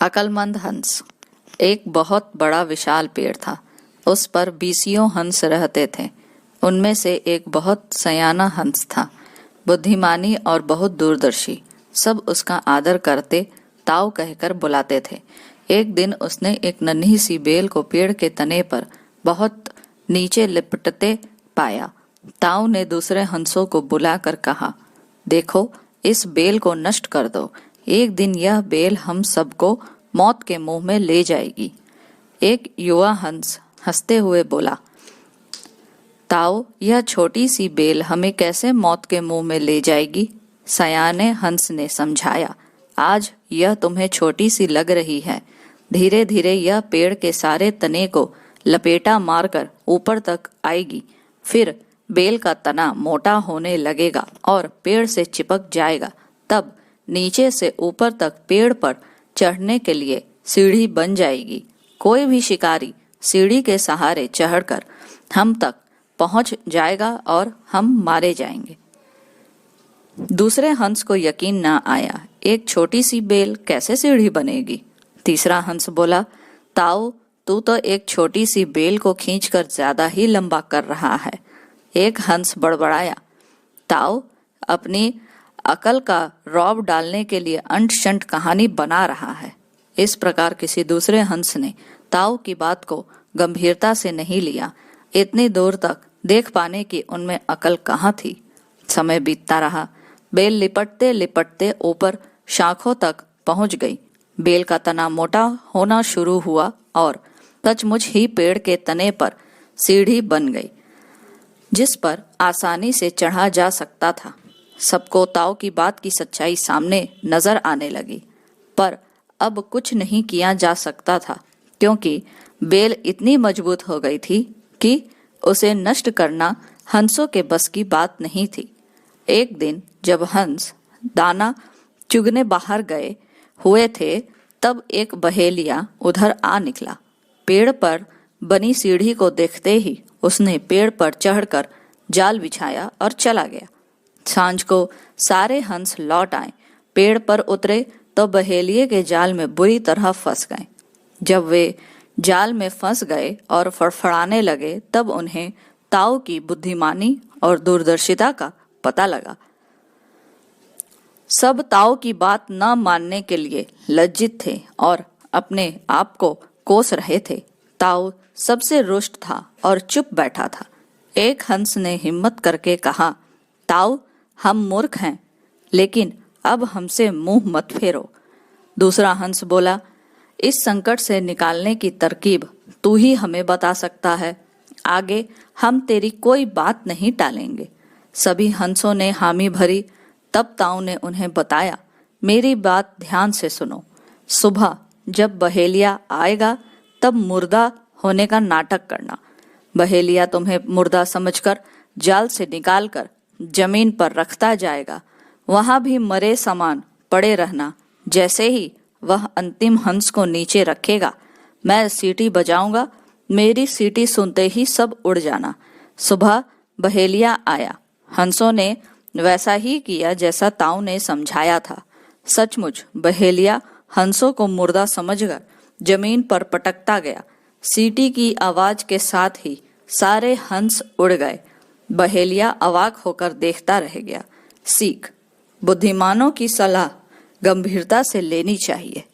अकलमंद हंस। एक बहुत बड़ा विशाल पेड़ था। उस पर बीसियों हंस रहते थे। उनमें से एक बहुत सयाना हंस था, बुद्धिमानी और बहुत दूरदर्शी। सब उसका आदर करते, ताऊ कहकर बुलाते थे। एक दिन उसने एक नन्ही सी बेल को पेड़ के तने पर बहुत नीचे लिपटते पाया। ताऊ ने दूसरे हंसों को बुलाकर कहा, देखो, इस बेल को नष्ट कर दो। एक दिन यह बेल हम सबको मौत के मुंह में ले जाएगी। एक युवा हंस हंसते हुए बोला, ताऊ, यह छोटी सी बेल हमें कैसे मौत के मुंह में ले जाएगी? सयाने हंस ने समझाया, आज यह तुम्हें छोटी सी लग रही है। धीरे धीरे यह पेड़ के सारे तने को लपेटा मारकर ऊपर तक आएगी। फिर बेल का तना मोटा होने लगेगा और पेड़ से चिपक जाएगा। तब नीचे से ऊपर तक पेड़ पर चढ़ने के लिए सीढ़ी बन जाएगी। कोई भी शिकारी सीढ़ी के सहारे चढ़कर हम तक पहुंच जाएगा और हम मारे जाएंगे। दूसरे हंस को यकीन न आया, एक छोटी सी बेल कैसे सीढ़ी बनेगी? तीसरा हंस बोला, ताऊ, तू तो एक छोटी सी बेल को खींचकर ज्यादा ही लंबा कर रहा है। एक हंस बड़बड़ाया, ताऊ अपनी अकल का रौब डालने के लिए अंट शंट कहानी बना रहा है। इस प्रकार किसी दूसरे हंस ने ताऊ की बात को गंभीरता से नहीं लिया। इतनी दूर तक देख पाने की उनमें अकल कहाँ थी। समय बीतता रहा। बेल लिपटते लिपटते ऊपर शाखों तक पहुंच गई। बेल का तना मोटा होना शुरू हुआ और सचमुच ही पेड़ के तने पर सीढ़ी बन गई, जिस पर आसानी से चढ़ा जा सकता था। सबको ताऊ की बात की सच्चाई सामने नजर आने लगी, पर अब कुछ नहीं किया जा सकता था, क्योंकि बेल इतनी मजबूत हो गई थी कि उसे नष्ट करना हंसों के बस की बात नहीं थी। एक दिन जब हंस दाना चुगने बाहर गए हुए थे, तब एक बहेलिया उधर आ निकला। पेड़ पर बनी सीढ़ी को देखते ही उसने पेड़ पर चढ़कर जाल बिछाया और चला गया। सांझ को सारे हंस लौट आए। पेड़ पर उतरे तो बहेलिये के जाल में बुरी तरह फंस गए। जब वे जाल में फंस गए और फड़फड़ाने लगे, तब उन्हें ताऊ की बुद्धिमानी और दूरदर्शिता का पता लगा। सब ताऊ की बात न मानने के लिए लज्जित थे और अपने आप को कोस रहे थे। ताऊ सबसे रुष्ट था और चुप बैठा था। एक हंस ने हिम्मत करके कहा, ताऊ, हम मूर्ख हैं, लेकिन अब हमसे मुंह मत फेरो। दूसरा हंस बोला, इस संकट से निकालने की तरकीब तू ही हमें बता सकता है। आगे हम तेरी कोई बात नहीं टालेंगे। सभी हंसों ने हामी भरी। तब ताऊ ने उन्हें बताया, मेरी बात ध्यान से सुनो। सुबह जब बहेलिया आएगा, तब मुर्दा होने का नाटक करना। बहेलिया तुम्हें मुर्दा समझकर जाल से निकालकर जमीन पर रखता जाएगा। वहां भी मरे समान पड़े रहना। जैसे ही वह अंतिम हंस को नीचे रखेगा, मैं सीटी बजाऊंगा। मेरी सीटी सुनते ही सब उड़ जाना। सुबह बहेलिया आया। हंसों ने वैसा ही किया जैसा ताऊ ने समझाया था। सचमुच बहेलिया हंसों को मुर्दा समझकर जमीन पर पटकता गया। सीटी की आवाज के साथ ही सारे हंस उड़ गए। बहेलिया अवाक होकर देखता रह गया। सीख: बुद्धिमानों की सलाह गंभीरता से लेनी चाहिए।